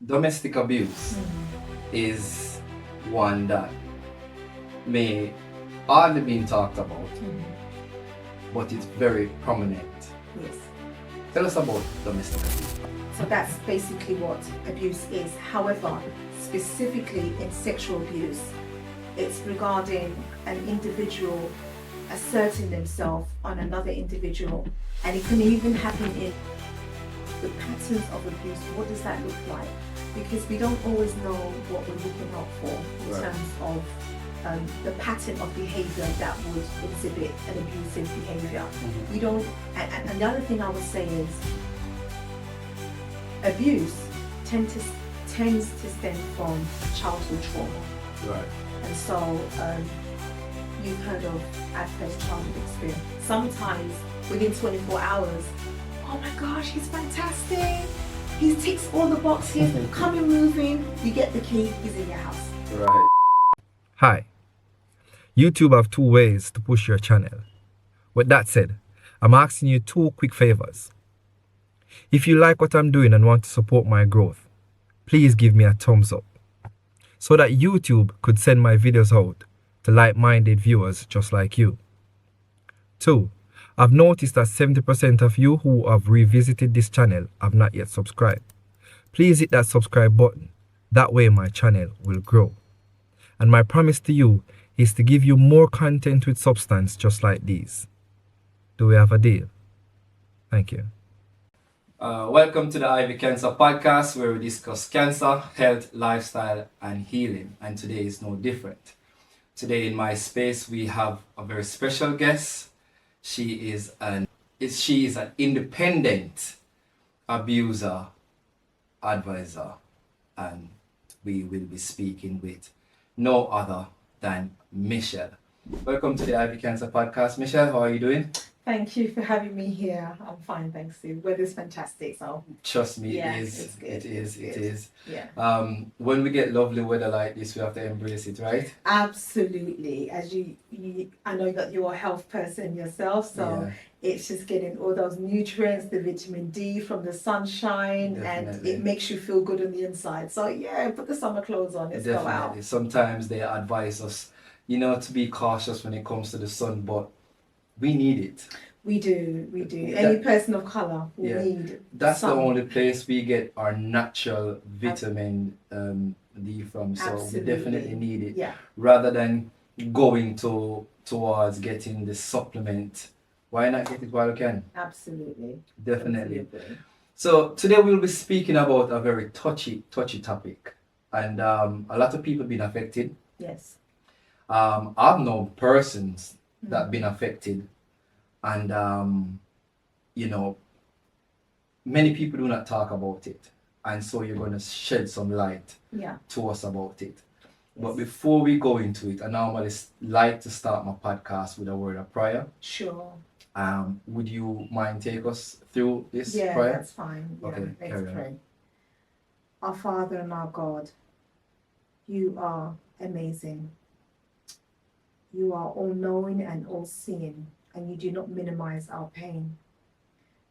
domestic abuse is one that may hardly been talked about, but it's very prominent. Yes. Tell us about domestic abuse. So that's basically what abuse is. However, specifically in sexual abuse, it's regarding an individual asserting themselves on another individual, and it can even happen in the patterns of abuse. What does that look like? Because we don't always know what we're looking out for in terms of the pattern of behaviour that would exhibit an abusive behaviour. We don't, and the other thing I would say is abuse tends to stem from childhood trauma. Right. And so you've heard of adverse childhood experience. Sometimes within 24 hours, oh my gosh, he's fantastic. He ticks all the boxes, coming, moving, you get the key, he's in your house. Right. Hi. YouTube have two ways to push your channel. With that said, I'm asking you two quick favors. If you like what I'm doing and want to support my growth, please give me a thumbs up so that YouTube could send my videos out to like-minded viewers just like you. 2. I've noticed that 70% of you who have revisited this channel have not yet subscribed. Please hit that subscribe button. That way my channel will grow. And my promise to you is to give you more content with substance just like these. Do we have a deal? Thank you. Welcome to the Ivy Cancer Podcast, where we discuss cancer, health, lifestyle, and healing. And today is no different. Today in my space we have a very special guest. She is an independent abuser advisor, and we will be speaking with no other than Michelle. Welcome to the Ivy Cancer Podcast. Michelle, how are you doing? Thank you for having me here. I'm fine, thanks. The weather's fantastic, so Trust me, yeah, it is. it's good. It is. It's It good. is. Yeah. When we get lovely weather like this, we have to embrace it, right? Absolutely. As you I know that you're a health person yourself, so Yeah. it's just getting all those nutrients, the vitamin D from the sunshine, and Definitely. it makes you feel good on the inside. So yeah, put the summer clothes on, let's go out. Definitely. Sometimes they advise us, to be cautious when it comes to the sun, but we need it. We do. That- Any person of colour will Yeah. need That's sun. the only place we get our natural vitamin D from. So Absolutely. we definitely need it, Yeah. rather than going towards getting the supplement. Why not get it while you can? Absolutely. Definitely. Absolutely. So today we'll be speaking about a very touchy topic, and a lot of people been affected. Yes. I've known persons that been affected, and many people do not talk about it, and so you're going to shed some light Yeah. to us about it. But Yes. before we go into it, I normally like to start my podcast with a word of prayer. Sure. Would you mind take us through this Yeah, prayer? that's fine. Yeah, Okay, let's carry on. pray. Our Father and our God, you are amazing. You are all-knowing and all-seeing, and you do not minimize our pain.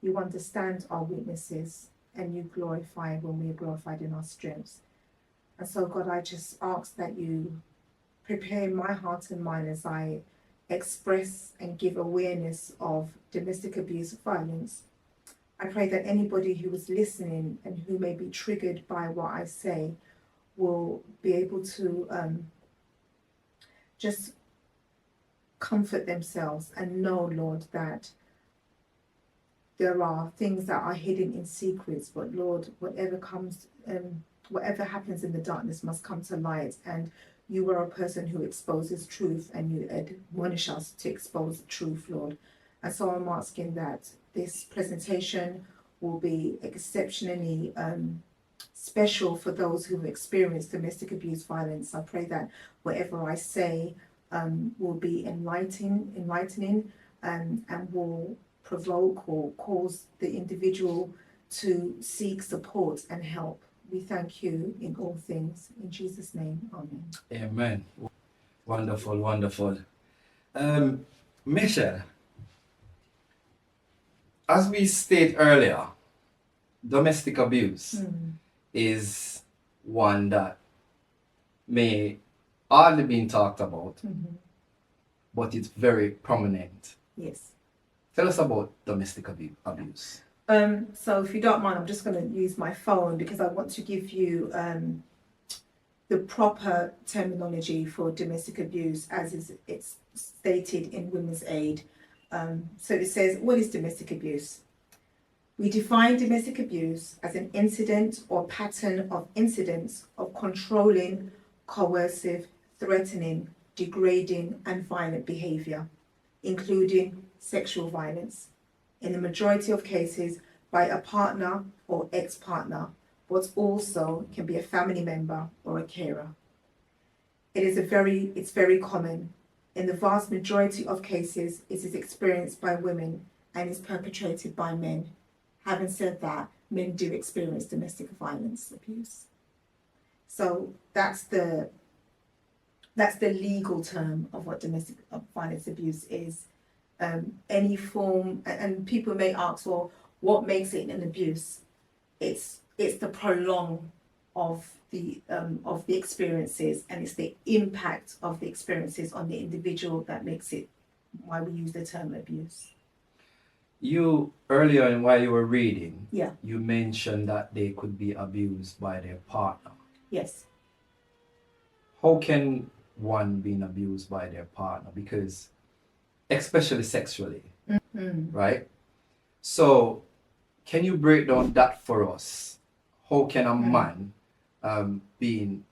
You understand our weaknesses, and you glorify when we are glorified in our strengths. And so, God, I just ask that you prepare my heart and mind as I express and give awareness of domestic abuse violence. I pray that anybody who is listening and who may be triggered by what I say will be able to just comfort themselves and know, Lord, that there are things that are hidden in secrets, but Lord, whatever happens in the darkness must come to light, and you are a person who exposes truth, and you admonish us to expose the truth, Lord. And so I'm asking that this presentation will be exceptionally special for those who have experienced domestic abuse violence. I pray that whatever I say will be enlightening and will provoke or cause the individual to seek support and help. We thank you in all things. In Jesus' name, amen. Amen. Wonderful, wonderful. Michelle, as we stated earlier, domestic abuse is one that may hardly been talked about, but it's very prominent. Yes. Tell us about domestic abuse. So if you don't mind, I'm just going to use my phone because I want to give you the proper terminology for domestic abuse as it's stated in Women's Aid. So it says, what is domestic abuse? We define domestic abuse as an incident or pattern of incidents of controlling, coercive, threatening, degrading and violent behaviour, including sexual violence, in the majority of cases by a partner or ex-partner, but also can be a family member or a carer. It's very common. In the vast majority of cases, it is experienced by women and is perpetrated by men. Having said that, men do experience domestic violence abuse. So that's the legal term of what domestic violence abuse is. Any form, and people may ask, well, what makes it an abuse? It's the prolong of the experiences, and it's the impact of the experiences on the individual that makes it why we use the term abuse. You earlier in while you were reading, Yeah. you mentioned that they could be abused by their partner. Yes. How can one be abused by their partner? Because especially sexually, right? So can you break down that for us? How can a man being,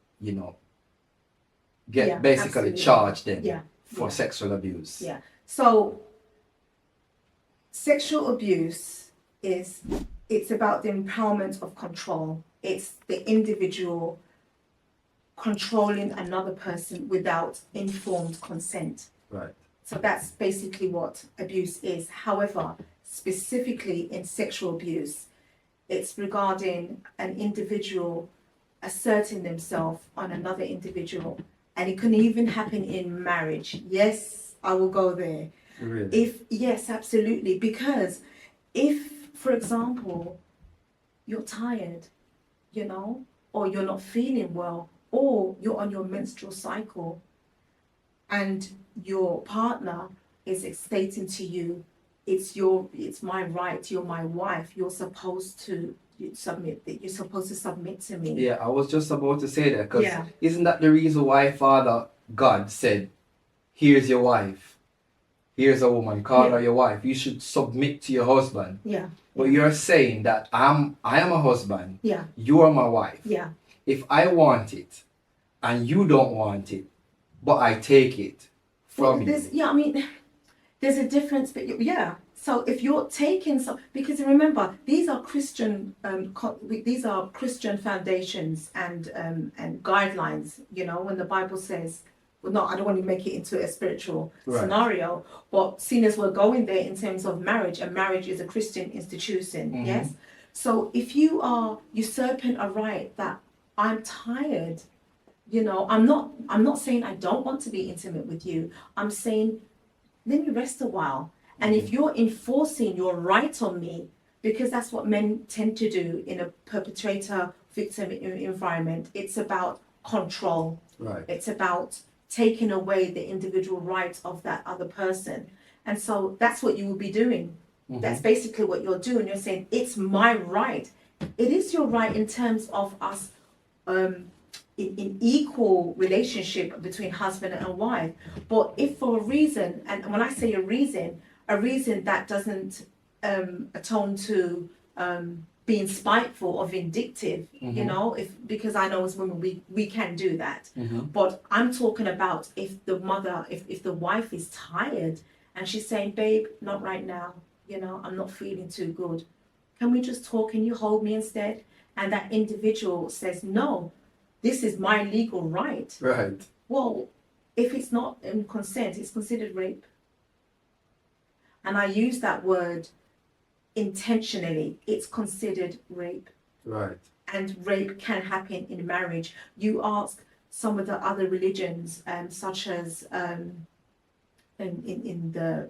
get basically absolutely. charged then Yeah. for sexual abuse? Yeah. So sexual abuse it's about the empowerment of control. It's the individual controlling another person without informed consent. Right. So that's basically what abuse is. However, specifically in sexual abuse, it's regarding an individual asserting themselves on another individual. And it can even happen in marriage. Yes, I will go there. Really? Yes, absolutely. Because if, for example, you're tired, or you're not feeling well, or you're on your menstrual cycle, and your partner is stating to you, it's my right, you're my wife, you're supposed to submit to me. Yeah, I was just about to say that, because Yeah. isn't that the reason why Father God said, here's your wife, here's a woman, call her your wife, you should submit to your husband. Yeah. But you're saying that I am a husband, Yeah. you are my wife. Yeah. If I want it and you don't want it, but I take it from you. There's a difference, but so if you're taking because remember, these are Christian foundations and guidelines. When the Bible says, well, no, I don't want to make it into a spiritual scenario, but seeing as we're going there in terms of marriage, and marriage is a Christian institution, yes. So if you are usurping a right that I'm tired, I'm not saying I don't want to be intimate with you. I'm saying let me rest a while. And if you're enforcing your right on me, because that's what men tend to do in a perpetrator-victim environment, it's about control. Right. It's about taking away the individual rights of that other person. And so that's what you will be doing. That's basically what you're doing. You're saying, it's my right. It is your right in terms of us in equal relationship between husband and wife. But if for a reason, and when I say a reason that doesn't atone to being spiteful or vindictive, because I know as women we can do that. But I'm talking about if the mother, if the wife is tired and she's saying, babe, not right now, I'm not feeling too good. Can we just talk? Can you hold me instead? And that individual says, no, this is my legal right. Right. Well, if it's not in consent, it's considered rape. And I use that word intentionally. It's considered rape. Right. And rape can happen in marriage. You ask some of the other religions, such as in the,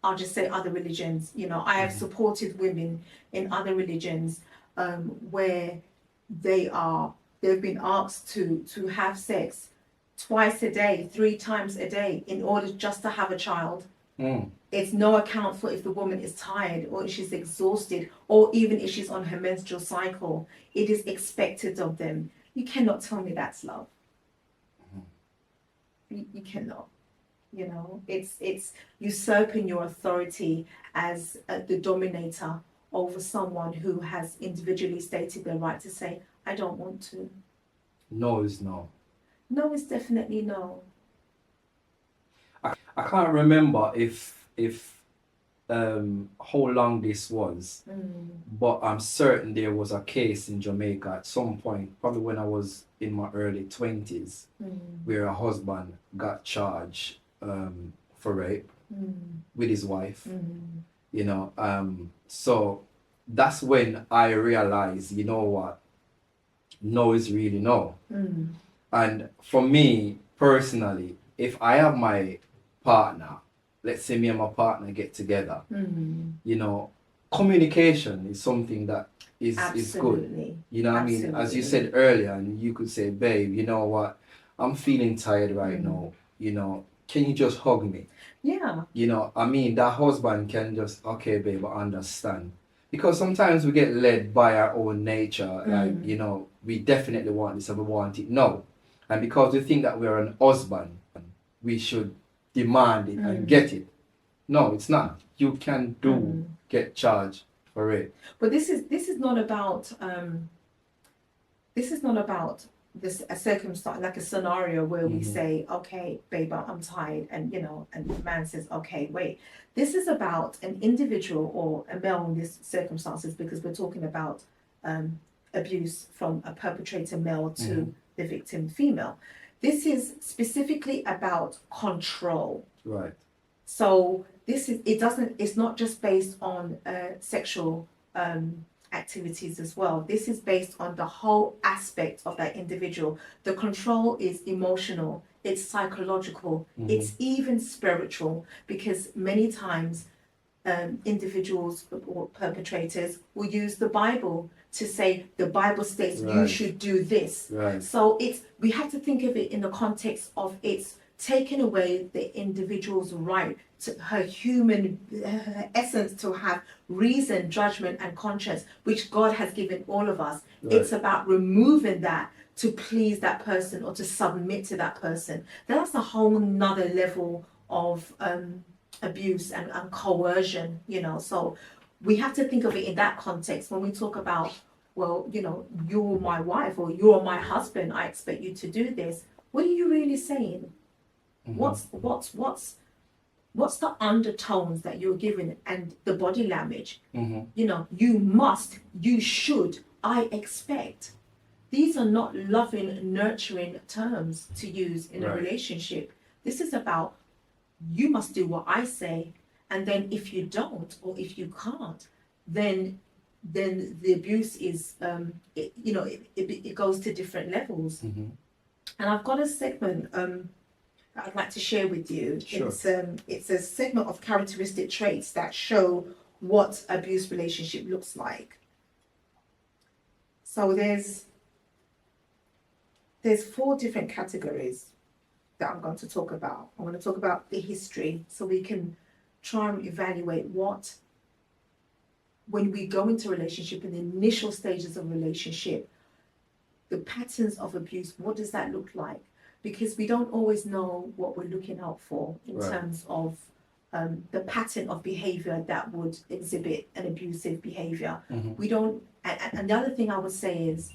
I'll just say other religions. I have supported women in other religions where they've been asked to have sex twice a day, 3 times a day, in order just to have a child. It's no account for if the woman is tired or if she's exhausted or even if she's on her menstrual cycle. It is expected of them. You cannot tell me that's love. You cannot. You know, it's usurping your authority as the dominator over someone who has individually stated their right to say, I don't want to. No is no. No is definitely no. I can't remember if how long this was, but I'm certain there was a case in Jamaica at some point, probably when I was in my early 20s, where a husband got charged for rape with his wife. You know, so that's when I realized, you know what, no is really no. And for me personally, if I have my partner, let's say me and my partner get together, you know, communication is something that is good. You know what I mean? As you said earlier, and you could say, babe, you know what, I'm feeling tired right now, you know, can you just hug me? Yeah. You know, I mean, that husband can just, okay, babe, I understand. Because sometimes we get led by our own nature, like, you know, we definitely want this and we want it now. And because we think that we're an husband, we should demand it and get it. No, it's not. You can get charged for it. But this is not about this a circumstance, like a scenario where we say, okay, babe, I'm tired, and you know, and the man says, okay, wait. This is about an individual or a male in these circumstances, because we're talking about abuse from a perpetrator male to the victim female. This is specifically about control. Right. So it's not just based on sexual activities as well. This is based on the whole aspect of that individual. The control is emotional, it's psychological, it's even spiritual, because many times individuals or perpetrators will use the Bible to say the Bible states you should do this. Right. So we have to think of it in the context of it's taking away the individual's right to her human essence to have reason, judgment, and conscience, which God has given all of us. Right. It's about removing that to please that person or to submit to that person. That's a whole nother level of abuse and coercion, you know. So we have to think of it in that context when we talk about, well, you know, you're my wife or you're my husband, I expect you to do this. What are you really saying? What's the undertones that you're giving and the body language? You know, you must, you should, I expect. These are not loving, nurturing terms to use in a relationship. This is about, you must do what I say, and then if you don't or if you can't, then the abuse is it goes to different levels. And I've got a segment I'd like to share with you. Sure. It's a segment of characteristic traits that show what abuse relationship looks like. So there's 4 different categories that I'm going to talk about. I'm going to talk about the history so we can try and evaluate what, when we go into a relationship, in the initial stages of a relationship, the patterns of abuse, what does that look like? Because we don't always know what we're looking out for in terms of the pattern of behaviour that would exhibit an abusive behaviour. We don't, and the other thing I would say is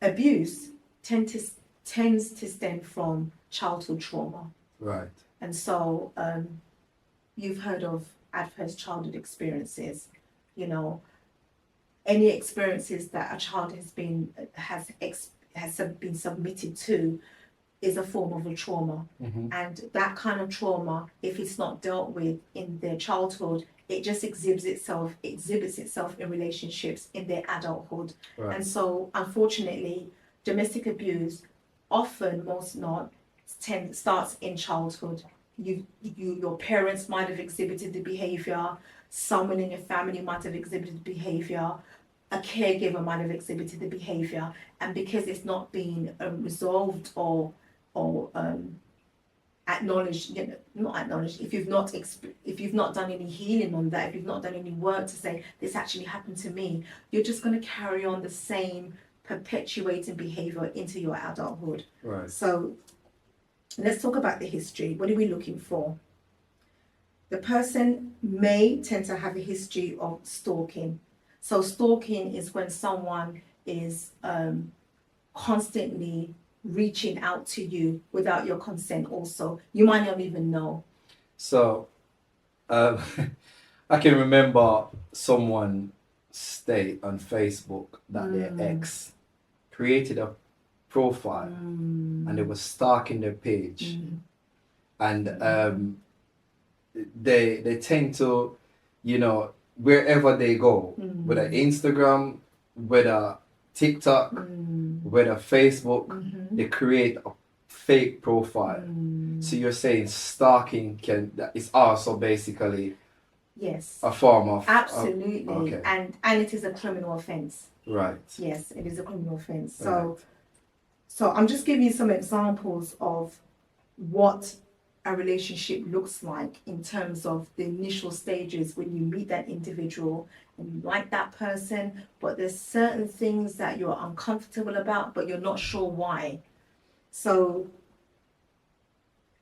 abuse tends to stem from childhood trauma. Right. And so you've heard of adverse childhood experiences, you know, any experiences that a child has been submitted to is a form of a trauma. And that kind of trauma, if it's not dealt with in their childhood, it just exhibits itself in relationships in their adulthood. Right. And so unfortunately, domestic abuse often, most not, starts in childhood. Your parents might have exhibited the behavior, someone in your family might have exhibited behavior, a caregiver might have exhibited the behaviour, and because it's not been resolved or acknowledged, not acknowledged, if you've not done any healing on that, if you've not done any work to say this actually happened to me, you're just going to carry on the same perpetuating behaviour into your adulthood. Right. So let's talk about the history. What are we looking for? The person may tend to have a history of stalking. So stalking is when someone is constantly reaching out to you without your consent also. You might not even know. So I can remember someone state on Facebook that their ex created a profile and they were stalking their page. And they tend to, wherever they go, whether Instagram, whether TikTok, whether Facebook, they create a fake profile. So you're saying stalking is also basically Yes. a form of Absolutely. okay. And it is a criminal offence. Right. Yes, it is a criminal offence. Right. So I'm just giving you some examples of what a relationship looks like in terms of the initial stages when you meet that individual and you like that person, but there's certain things that you're uncomfortable about, but you're not sure why. So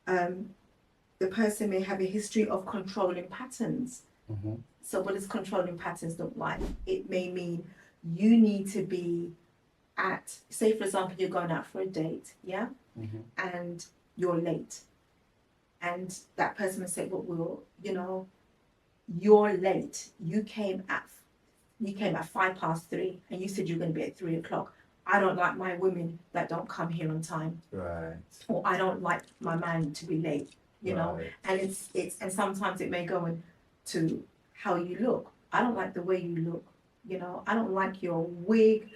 the person may have a history of controlling patterns. So what does controlling patterns look like? It may mean you need to be at, say for example, you're going out for a date, yeah? And you're late. And that person will say, well, you're late. You came at 3:05, and you said you're going to be at 3:00. I don't like my women that don't come here on time. Right. Or I don't like my man to be late, know. Right. And and sometimes it may go into how you look. I don't like the way you look, I don't like your wig.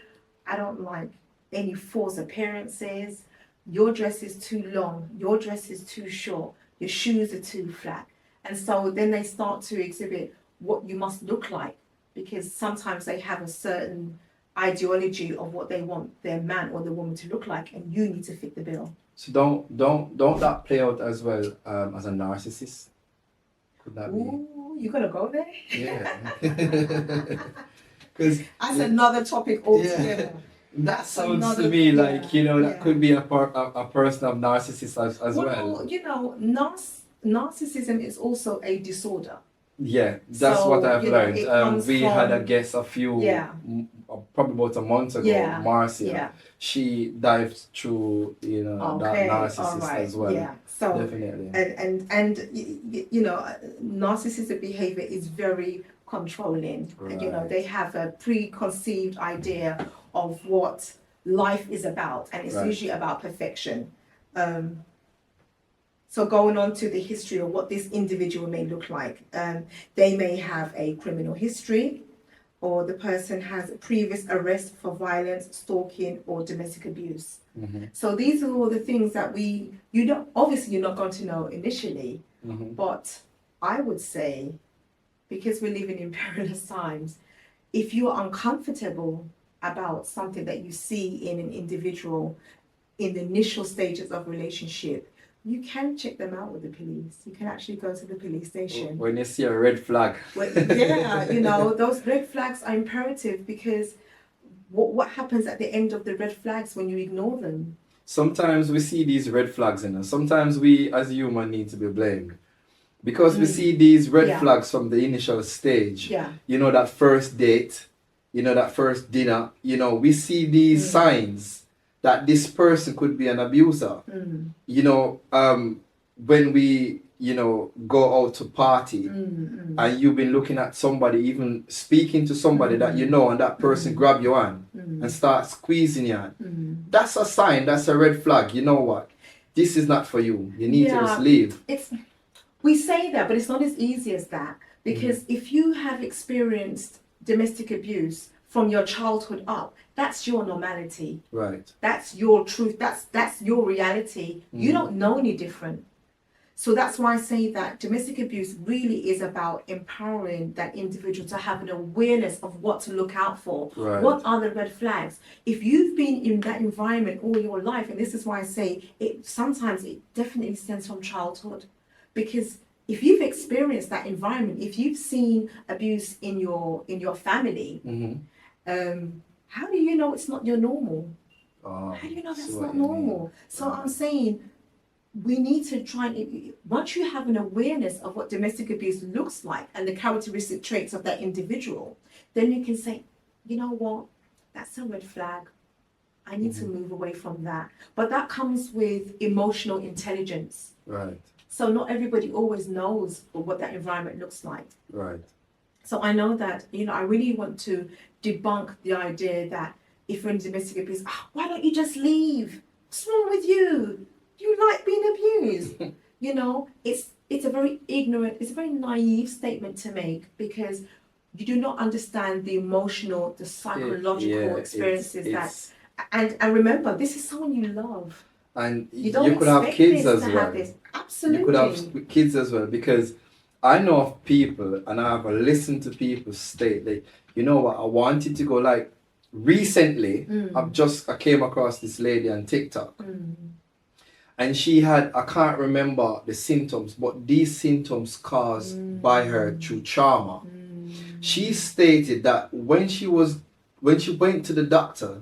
I don't like any false appearances. Your dress is too long. Your dress is too short. Your shoes are too flat. And so then they start to exhibit what you must look like, because sometimes they have a certain ideology of what they want their man or the woman to look like, and you need to fit the bill. So don't that play out as well as a narcissist? Could that be? Ooh, you gonna go there? Yeah. Because that's another topic altogether. That sounds to me like that could be a person of narcissism as well. Narcissism is also a disorder. Yeah, that's So, what I've learned. We had a from- guest a few, probably about a month ago, Marcia. Yeah. She dived through, that narcissist as well. Yeah. So definitely. And narcissistic behavior is very controlling. Right. And, they have a preconceived idea of what life is about, and it's usually about perfection. So going on to the history of what this individual may look like, they may have a criminal history, or the person has a previous arrest for violence, stalking, or domestic abuse. So these are all the things that obviously you're not going to know initially, but I would say, because we're living in perilous times, if you're uncomfortable about something that you see in an individual in the initial stages of relationship, you can check them out with the police. You can actually go to the police station. When you see a red flag. Those red flags are imperative, because what happens at the end of the red flags when you ignore them? Sometimes we see these red flags in us. Sometimes we as human need to be blamed. Because we see these red flags from the initial stage. Yeah. That first date, that first dinner, we see these signs that this person could be an abuser. When we, go out to party and you've been looking at somebody, even speaking to somebody that and that person grab your hand and start squeezing your hand. That's a sign, that's a red flag. You know what? This is not for you. You need to just leave. We say that, but it's not as easy as that, because if you have experienced domestic abuse from your childhood up, that's your normality. Right. That's your truth. That's your reality. You don't know any different. So that's why I say that domestic abuse really is about empowering that individual to have an awareness of what to look out for. Right. What are the red flags? If you've been in that environment all your life, and this is why I say it, sometimes it definitely stems from childhood, because if you've experienced that environment, if you've seen abuse in your family, how do you know it's not your normal? How do you know that's not normal? So I'm saying we need to try and, once you have an awareness of what domestic abuse looks like and the characteristic traits of that individual, then you can say, you know what, that's a red flag. I need to move away from that. But that comes with emotional intelligence. Right. So not everybody always knows what that environment looks like. Right. So I know that, I really want to debunk the idea that if you're in domestic abuse, why don't you just leave? What's wrong with you? You like being abused. It's a very ignorant, it's a very naive statement to make, because you do not understand the emotional, the psychological experiences and remember, this is someone you love. And you could have kids as well. Absolutely. You could have kids as well, because I know of people, and I've listened to people state that, you know what, I wanted to go, like, recently, I came across this lady on TikTok. And she had, I can't remember the symptoms, but these symptoms caused by her through trauma. She stated that when she went to the doctor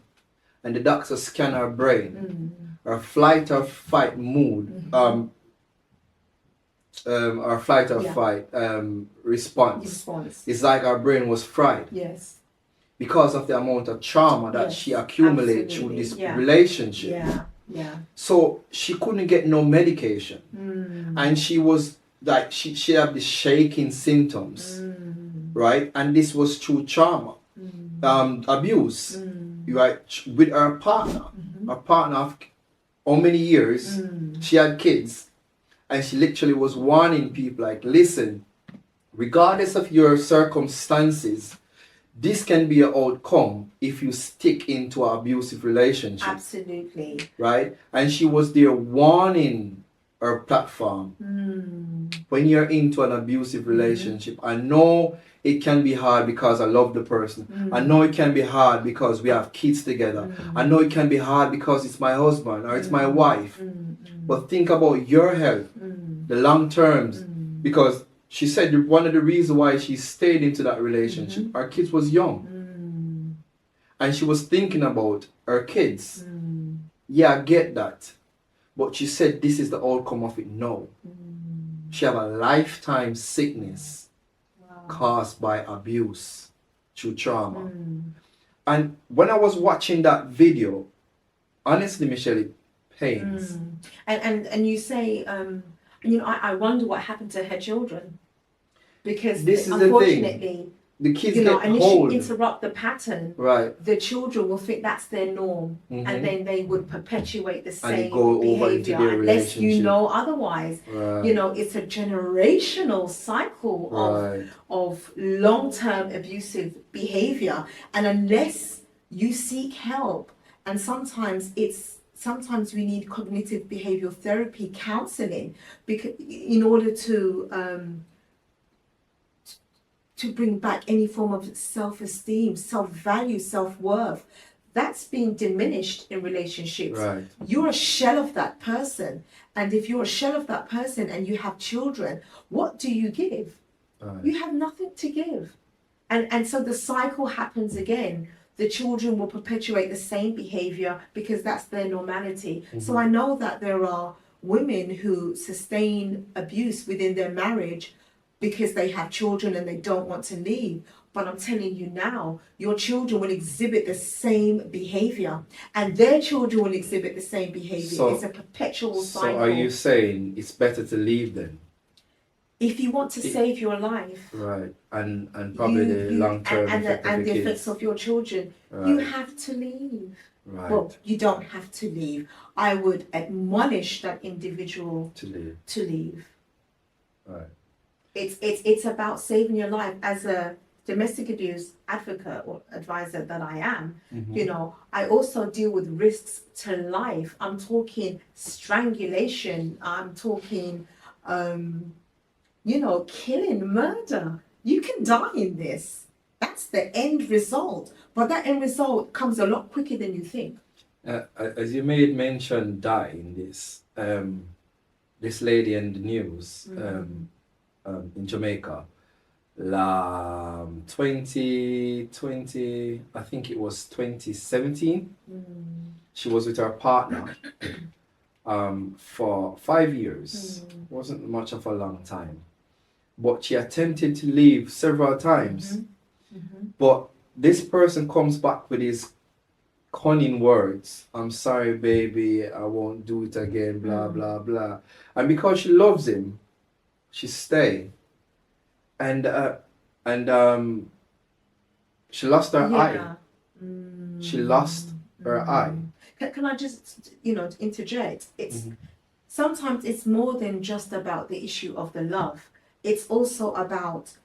and the doctor scanned her brain, her flight or fight mood, our flight or fight response. It's like our brain was fried. Yes. Because of the amount of trauma that she accumulated through this relationship. Yeah. Yeah. So she couldn't get no medication. And she was like, she had the shaking symptoms, right? And this was through trauma, abuse, right? With her partner. Her partner of how many years she had kids. And she literally was warning people, like, listen, regardless of your circumstances, this can be an outcome if you stick into an abusive relationship. Absolutely. Right? And she was there warning her platform. When you're into an abusive relationship, I know it can be hard because I love the person. I know it can be hard because we have kids together. I know it can be hard because it's my husband or it's my wife. But think about your health, the long terms, because she said one of the reasons why she stayed into that relationship, her kids was young. And she was thinking about her kids. Yeah, I get that. But she said this is the outcome of it. No. She have a lifetime sickness caused by abuse through trauma. And when I was watching that video, honestly, Michelle, it pains. And you say, I wonder what happened to her children. Because this is unfortunately, the kids and get if hold. you interrupt the pattern, the children will think that's their norm, and then they would perpetuate the same behavior unless you know otherwise. It's a generational cycle of long-term abusive behavior, and unless you seek help, and sometimes we need cognitive behavioral therapy counseling, because in order to bring back any form of self-esteem, self-value, self-worth. That's being diminished in relationships. You're a shell of that person. And if you're a shell of that person and you have children, what do you give? You have nothing to give. And so the cycle happens again. The children will perpetuate the same behavior because that's their normality. So I know that there are women who sustain abuse within their marriage because they have children and they don't want to leave. But I'm telling you now, your children will exhibit the same behavior, and their children will exhibit the same behavior. So, it's a perpetual cycle. So are you saying it's better to leave then? If you want to save your life. Right. And probably the long-term effect and the kids. effects of your children. You have to leave. Well, you don't have to leave. I would admonish that individual to leave. Right. It's about saving your life. As a domestic abuse advocate or advisor that I am, I also deal with risks to life. I'm talking strangulation. I'm talking killing, murder. You can die in this. That's the end result. But that end result comes a lot quicker than you think. As you made mention, die in this. This lady in the news in Jamaica, 2020, I think it was 2017. She was with her partner for 5 years. Wasn't much of a long time. But she attempted to leave several times. But this person comes back with his cunning words. I'm sorry, baby, I won't do it again, blah, blah, blah. And because she loves him, she stay. And she lost her eye. She lost her eye. Can I just, interject? It's sometimes it's more than just about the issue of the love. It's also about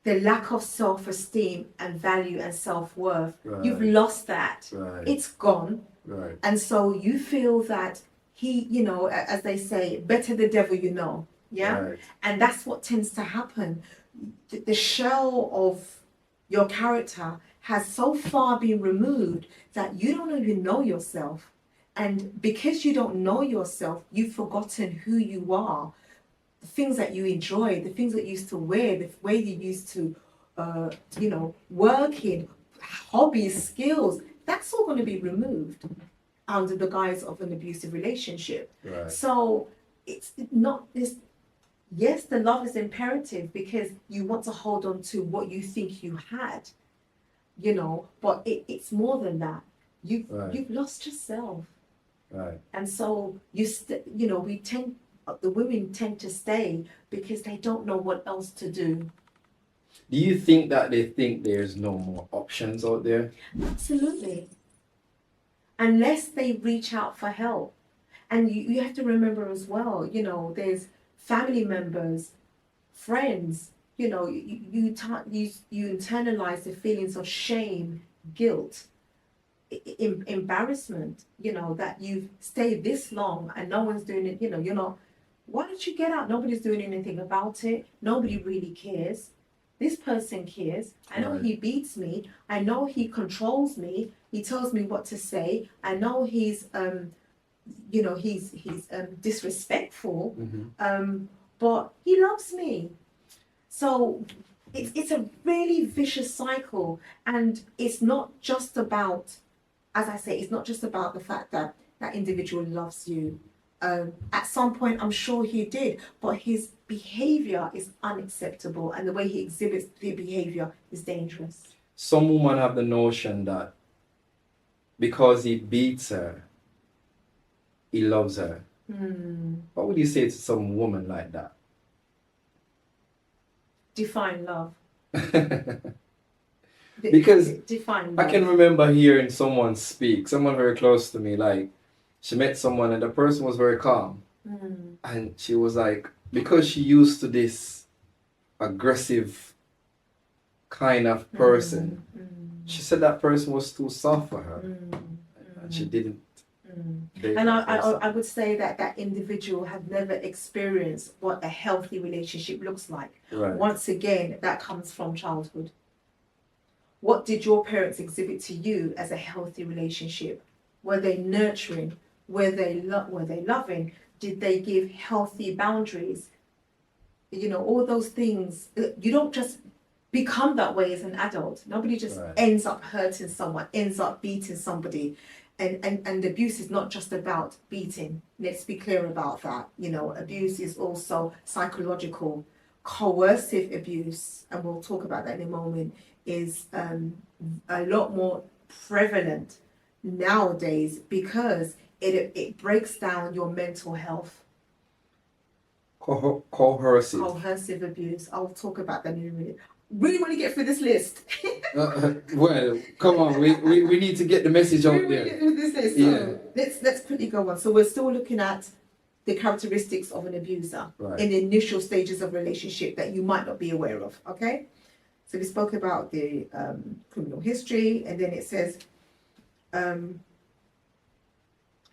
the lack of self-esteem and value and self-worth. Right. You've lost that. Right. It's gone. Right. And so you feel that he, as they say, better the devil you know. Yeah. Right. And that's what tends to happen. The shell of your character has so far been removed that you don't even know yourself. And because you don't know yourself, you've forgotten who you are, the things that you enjoy, the things that you used to wear, the way you used to, work in, hobbies, skills. That's all going to be removed under the guise of an abusive relationship. Right. So it's not this. Yes, the love is imperative because you want to hold on to what you think you had, but it's more than that. You've lost yourself. Right. And so the women tend to stay because they don't know what else to do. Do you think that they think there's no more options out there? Absolutely. Unless they reach out for help. And you have to remember as well, there's family members, friends, you internalize the feelings of shame, guilt, embarrassment, that you've stayed this long and no one's doing it, you're not, why don't you get out? Nobody's doing anything about it. Nobody really cares. This person cares. I know he beats me. I know he controls me. He tells me what to say. I know he's disrespectful, but he loves me. So it's a really vicious cycle, and it's not just about, as I say, it's not just about the fact that that individual loves you. At some point, I'm sure he did, but his behavior is unacceptable, and the way he exhibits the behavior is dangerous. Some women have the notion that because he beats her, he loves her. What would you say to some woman like that? Define love. Because define love. I can remember hearing someone speak, someone very close to me, like she met someone and the person was very calm. And she was like, because she used to this aggressive kind of person, she said that person was too soft for her. And she didn't. And I would say that individual have never experienced what a healthy relationship looks like. Right. Once again, that comes from childhood. What did your parents exhibit to you as a healthy relationship? Were they nurturing? Were they loving? Did they give healthy boundaries? All those things. You don't just become that way as an adult. Nobody just ends up hurting someone, ends up beating somebody. And abuse is not just about beating. Let's be clear about that. Abuse is also psychological. Coercive abuse, and we'll talk about that in a moment, is a lot more prevalent nowadays because it breaks down your mental health. Coercive abuse. I'll talk about that in a minute. Really want to get through this list. Well, come on, we need to get the message out there. Get through this list. So let's quickly go on. So we're still looking at the characteristics of an abuser in the initial stages of a relationship that you might not be aware of. Okay, so we spoke about the criminal history, and then it says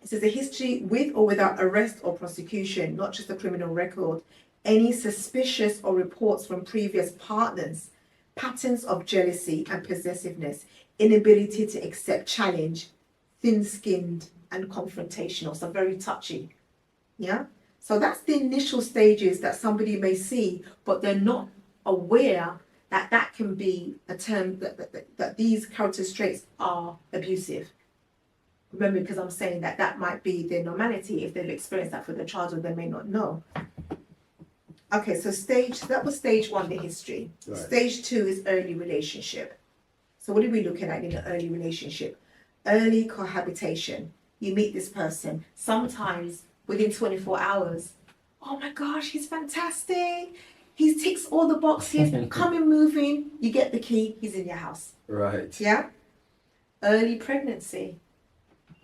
It says a history with or without arrest or prosecution, not just a criminal record, any suspicious or reports from previous partners, patterns of jealousy and possessiveness, inability to accept challenge, thin-skinned and confrontational, so very touchy. Yeah? So that's the initial stages that somebody may see, but they're not aware that that can be a term, that these character traits are abusive. Remember, because I'm saying that that might be their normality. If they've experienced that for their childhood, they may not know. Okay, so that was stage 1, the history. Right. Stage 2 is early relationship. So what are we looking at in an early relationship? Early cohabitation. You meet this person, sometimes within 24 hours. Oh my gosh, he's fantastic. He ticks all the boxes, coming, moving. You get the key, he's in your house. Right. Yeah? Early pregnancy.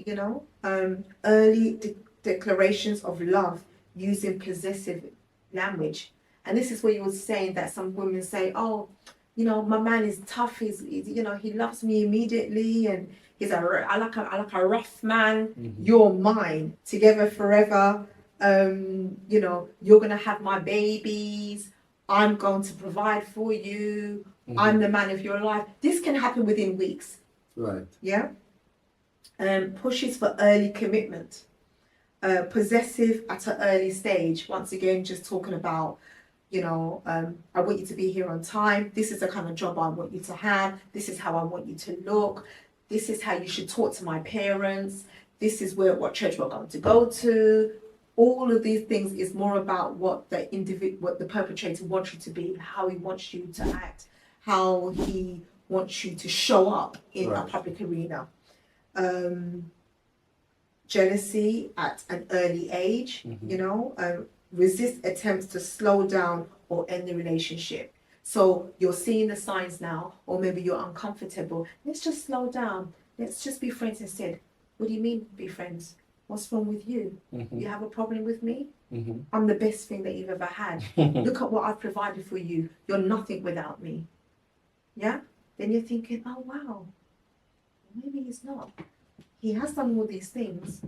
You know, early declarations of love using possessive language. And this is where you were saying that some women say, oh, you know, my man is tough, you know, he loves me immediately, and I like a rough man. Mm-hmm. You're mine, together forever. You know, you're gonna have my babies, I'm going to provide for you, Mm-hmm. I'm the man of your life. This can happen within weeks. Right. Yeah. Pushes for early commitment, possessive at an early stage. Once again, just talking about, you know, I want you to be here on time. This is the kind of job I want you to have. This is how I want you to look. This is how you should talk to my parents. This is what church we're going to go to. All of these things is more about what the perpetrator wants you to be, how he wants you to act, how he wants you to show up in a public arena. Jealousy at an early age, Mm-hmm. you know, resist attempts to slow down or end the relationship. So you're seeing the signs now, or maybe you're uncomfortable. Let's just slow down. Let's just be friends instead. What do you mean be friends? What's wrong with you? Mm-hmm. You have a problem with me? Mm-hmm. I'm the best thing that you've ever had. Look at what I've provided for you. You're nothing without me. Yeah? Then you're thinking, oh wow, maybe he's not. He has done all these things.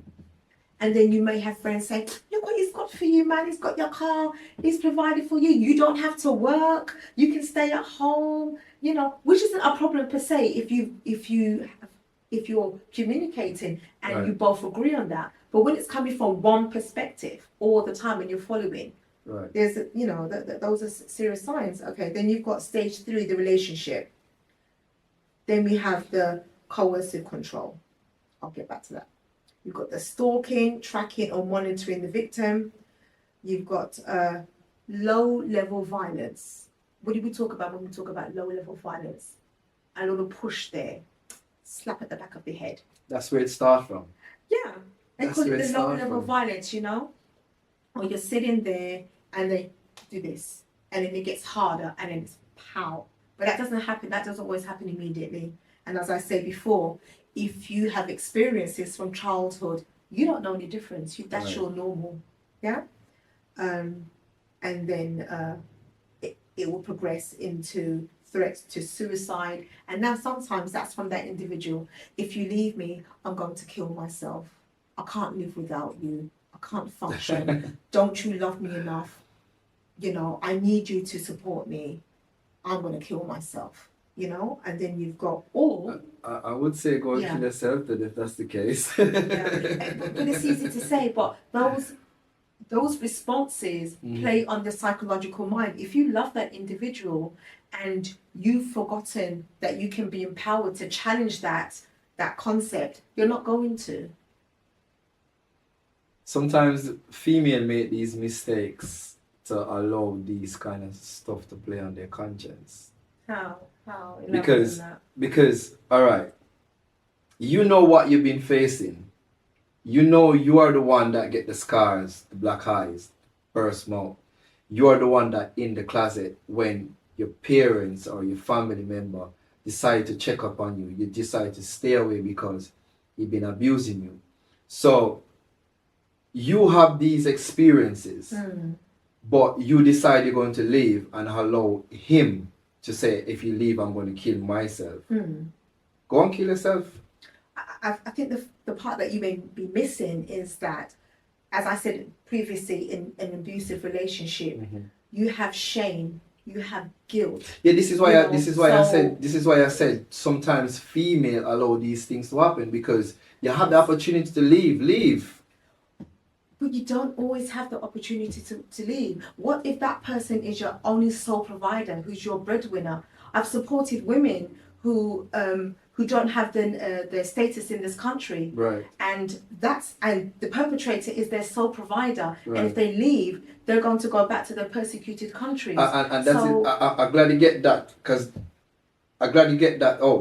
And then you may have friends say, look what he's got for you, man. He's got your car. He's provided for you. You don't have to work. You can stay at home, you know, which isn't a problem per se if you're communicating and you both agree on that. But when it's coming from one perspective all the time and you're following, there's, you know, those are serious signs. Okay, then you've got stage 3, the relationship. Then we have the coercive control. I'll get back to that. You've got the stalking, tracking or monitoring the victim. You've got low-level violence. What do we talk about when we talk about low-level violence? A little push there, slap at the back of the head. That's where it starts from. Yeah, they call it the low-level violence, you know? Or you're sitting there and they do this, and then it gets harder, and then it's pow. But that doesn't happen. That doesn't always happen immediately. And as I said before, if you have experiences from childhood, you don't know any difference. That's your normal, yeah? And then it will progress into threats to suicide. And now sometimes that's from that individual. If you leave me, I'm going to kill myself. I can't live without you. I can't function. Don't you love me enough? You know, I need you to support me. I'm going to kill myself. You know, and then you've got all. I would say go and kill yourself then if that's the case. But it's easy to say, but those responses play on the psychological mind. If you love that individual and you've forgotten that you can be empowered to challenge that concept, you're not going to. Sometimes female make these mistakes to allow these kind of stuff to play on their conscience. How? Because all right, you know what you've been facing. You know you are the one that get the scars, the black eyes, burst mouth. You are the one that in the closet when your parents or your family member decide to check up on you. You decide to stay away because he's been abusing you. So you have these experiences, but you decide you're going to leave and allow him to say, if you leave, I'm going to kill myself. Go and kill yourself. I think the part that you may be missing is that, as I said previously, in an abusive relationship, you have shame, you have guilt. Yeah, this is why You know, this is why I said sometimes female allow these things to happen, because you have the opportunity to leave. But you don't always have the opportunity to leave. What if that person is your only sole provider, who's your breadwinner? I've supported women who don't have the status in this country, Right. and the perpetrator is their sole provider. Right. And if they leave, they're going to go back to their persecuted countries. And that's it. I'm glad you get that, because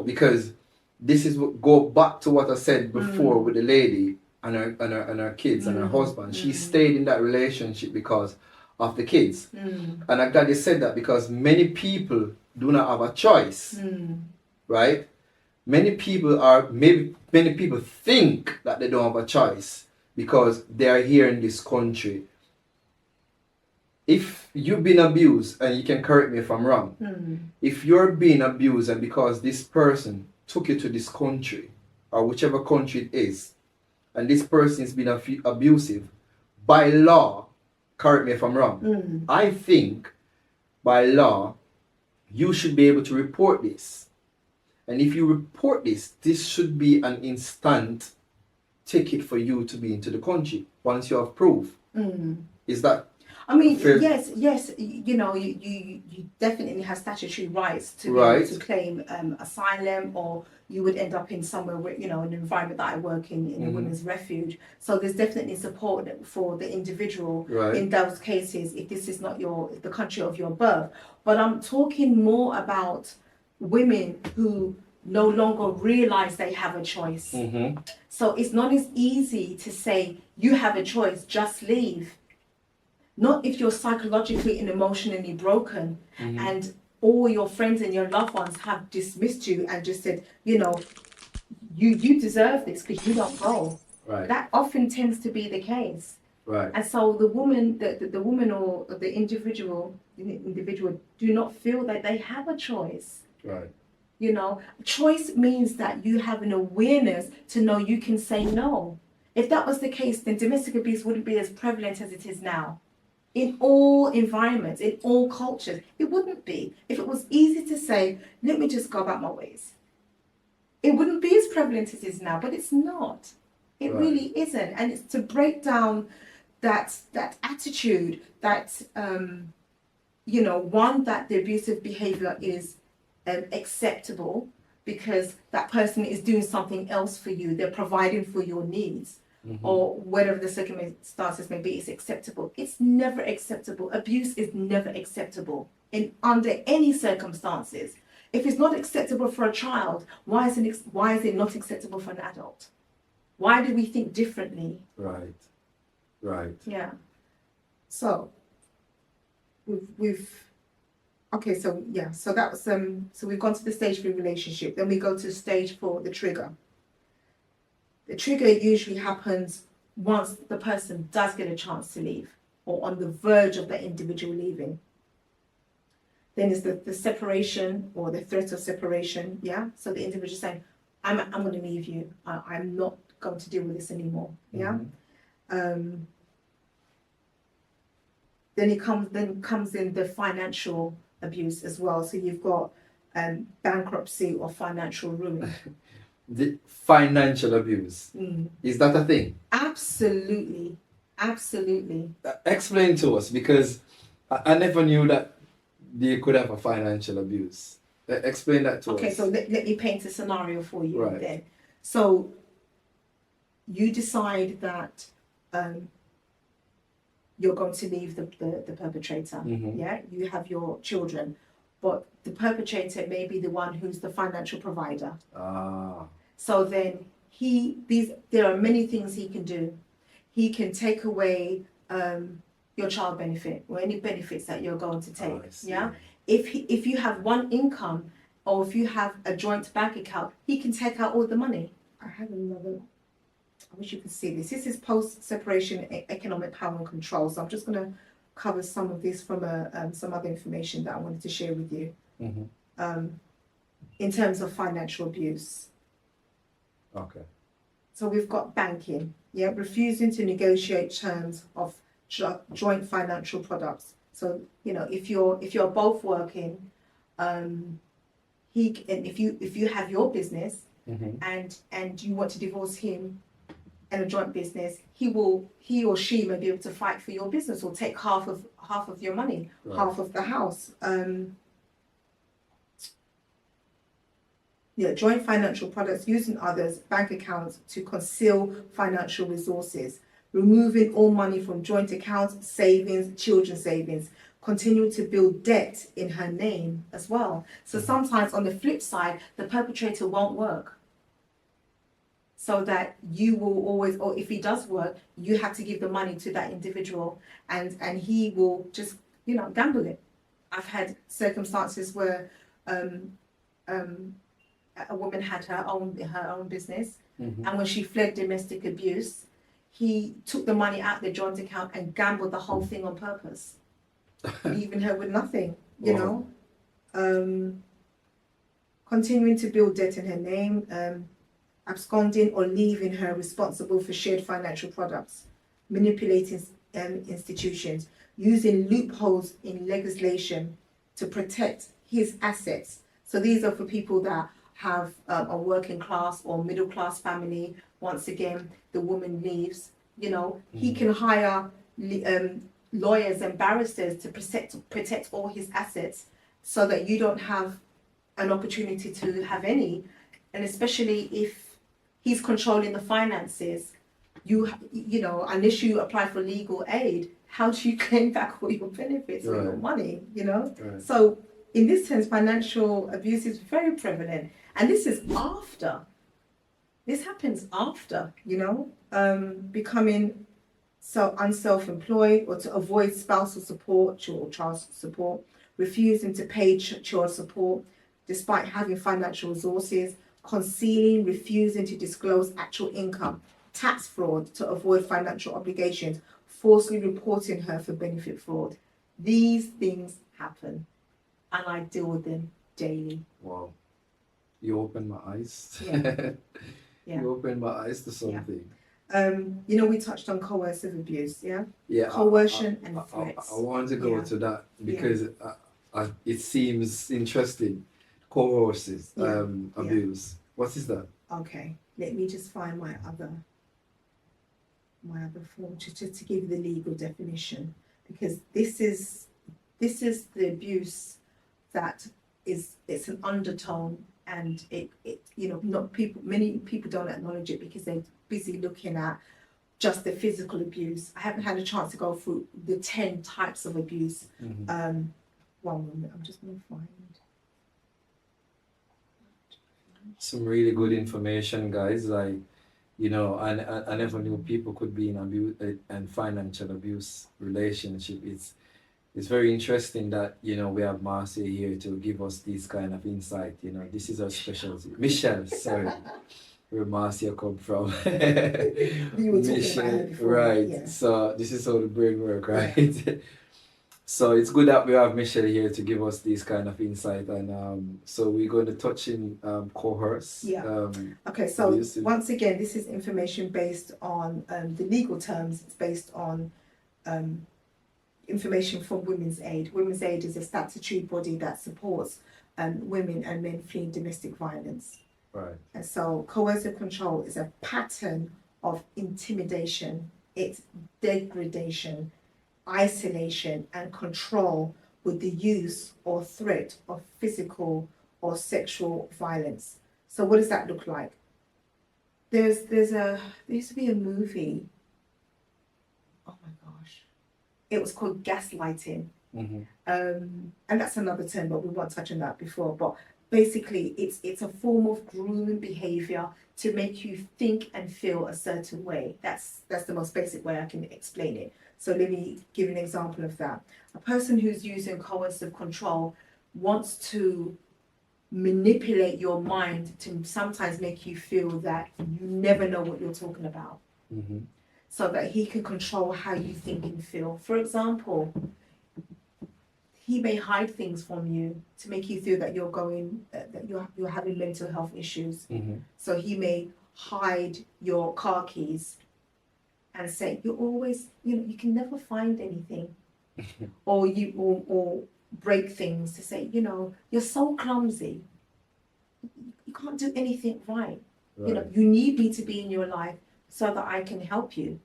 because this is what go back to what I said before with the lady and her kids and her husband. She stayed in that relationship because of the kids. And I'm glad you said that, because many people do not have a choice, right? Many people think that they don't have a choice because they are here in this country. If you've been abused, and you can correct me if I'm wrong, if you're being abused and because this person took you to this country, or whichever country it is, and this person is being abusive, by law, correct me if I'm wrong, I think by law, you should be able to report this. And if you report this, this should be an instant ticket for you to be into the country once you have proof. Is that? I mean, fair? yes. You know, you definitely have statutory rights to be Right. able to claim asylum, or you would end up in somewhere where, you know, an environment that I work in a women's refuge. So there's definitely support for the individual Right. in those cases if this is not the country of your birth. But I'm talking more about women who no longer realize they have a choice. So it's not as easy to say you have a choice, just leave. Not if you're psychologically and emotionally broken, and all your friends and your loved ones have dismissed you and just said, you know, you deserve this because you don't go. Right. That often tends to be the case. Right. And so the woman or the individual do not feel that they have a choice. Right. You know, choice means that you have an awareness to know you can say no. If that was the case, then domestic abuse wouldn't be as prevalent as it is now. In all environments, in all cultures, it wouldn't be. If it was easy to say, let me just go about my ways, it wouldn't be as prevalent as it is now, but it's not. It Right. really isn't. And it's to break down that attitude that, you know, one, that the abusive behaviour is acceptable because that person is doing something else for you, they're providing for your needs. Or whatever the circumstances may be, is acceptable. It's never acceptable. Abuse is never acceptable under any circumstances. If it's not acceptable for a child, why is it not acceptable for an adult? Why do we think differently? Right. Right. Yeah. So okay. So yeah. So that was So we've gone to the stage for the relationship. Then we go to the stage for the trigger. The trigger usually happens once the person does get a chance to leave, or on the verge of the individual leaving. Then is the separation or the threat of separation. Yeah. So the individual saying, I'm going to leave you. I'm not going to deal with this anymore. Yeah. Then comes in the financial abuse as well. So you've got bankruptcy or financial ruin. The financial abuse. Is that a thing? Absolutely. Explain to us, because I never knew that they could have a financial abuse. Explain that to us. Okay, so let me paint a scenario for you. Right. Then. So you decide that you're going to leave the perpetrator. Yeah, you have your children, but the perpetrator may be the one who's the financial provider. So then there are many things he can do. He can take away your child benefit or any benefits that you're going to take. Yeah. If you have one income, or if you have a joint bank account, he can take out all the money. I wish you could see this. This is post-separation economic power and control. So I'm just going to cover some of this from some other information that I wanted to share with you. In terms of financial abuse. Okay. So we've got banking, yeah, refusing to negotiate terms of joint financial products. So if you're both working, if you have your business and you want to divorce him and a joint business, he or she may be able to fight for your business or take half of your money, Right. half of the house. Joint financial products, using others' bank accounts to conceal financial resources, removing all money from joint accounts, savings, children's savings, continuing to build debt in her name as well. So sometimes on the flip side, the perpetrator won't work. So that you will always, or if he does work, you have to give the money to that individual, and he will just gamble it. I've had circumstances where a woman had her own business, and when she fled domestic abuse, he took the money out the joint account and gambled the whole thing on purpose, leaving her with nothing. Continuing to build debt in her name, absconding or leaving her responsible for shared financial products, manipulating institutions, using loopholes in legislation to protect his assets. So these are for people that have a working class or middle class family. Once again, the woman leaves. He can hire lawyers and barristers to protect all his assets, so that you don't have an opportunity to have any. And especially if he's controlling the finances, unless you apply for legal aid, how do you claim back all your benefits or your money? Right. So in this sense, financial abuse is very prevalent, and this happens after becoming unself-employed, or to avoid spousal support or child support, refusing to pay child support despite having financial resources, concealing, refusing to disclose actual income, tax fraud to avoid financial obligations, falsely reporting her for benefit fraud. These things happen, and I deal with them daily. Wow. You opened my eyes. Yeah. You opened my eyes to something. We touched on coercive abuse, yeah? Yeah. Coercion and threats. I want to go to that because it seems interesting. Coercive abuse. What is that? Okay, let me just find my other form to give you the legal definition, because this is the abuse that it's an undertone, and many people don't acknowledge it because they're busy looking at just the physical abuse. I haven't had a chance to go through the 10 types of abuse. One moment, I'm just going to find some really good information, guys. Like, I never knew people could be in abuse and financial abuse relationship. It's very interesting that we have Marcia here to give us this kind of insight. This is our specialty. Michelle, sorry, where Marcia come from. You were talking about her before, right? yeah. So this is how the brain work, right? So it's good that we have Michelle here to give us this kind of insight, and so we're going to touch in coerce. Yeah. Okay, so once again, this is information based on the legal terms. It's based on information from Women's Aid. Women's Aid is a statutory body that supports women and men fleeing domestic violence. Right. And so coercive control is a pattern of intimidation, it's degradation, isolation, and control with the use or threat of physical or sexual violence. So what does that look like? There used to be a movie. Oh my gosh. It was called gaslighting. And that's another term, but we won't touch on that before. But basically, it's a form of grooming behaviour to make you think and feel a certain way. That's the most basic way I can explain it. So let me give an example of that. A person who's using coercive control wants to manipulate your mind to sometimes make you feel that you never know what you're talking about, so that he can control how you think and feel. For example, he may hide things from you to make you feel that you're having mental health issues. So he may hide your car keys and say you're always, you can never find anything, or or break things to say, you're so clumsy, you can't do anything right. Right. You need me to be in your life so that I can help you,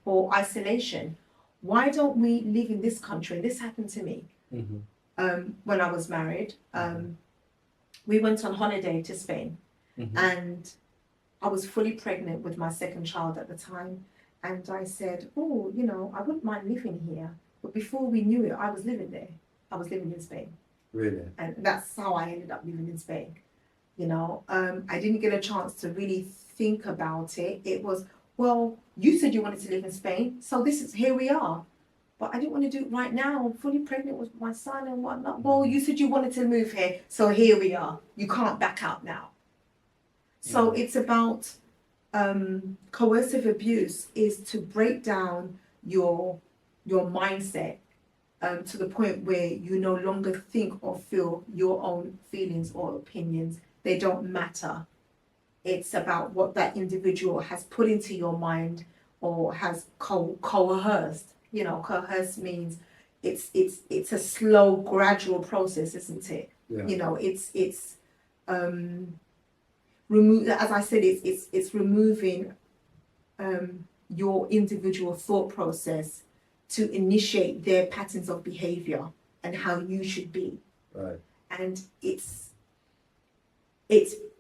or isolation. Why don't we live in this country? This happened to me when I was married. We went on holiday to Spain, and I was fully pregnant with my second child at the time. And I said, oh, I wouldn't mind living here. But before we knew it, I was living there. I was living in Spain. Really? And that's how I ended up living in Spain. I didn't get a chance to really think about it. It was, well, you said you wanted to live in Spain, so here we are. But I didn't want to do it right now. I'm fully pregnant with my son and whatnot. Well, you said you wanted to move here, so here we are. You can't back out now. So it's about coercive abuse is to break down your mindset to the point where you no longer think or feel your own feelings or opinions. They don't matter. It's about what that individual has put into your mind or has coerced. Coerce means it's a slow, gradual process, isn't it? Yeah. It's remove. As I said, it's removing your individual thought process to initiate their patterns of behavior and how you should be. Right. And it's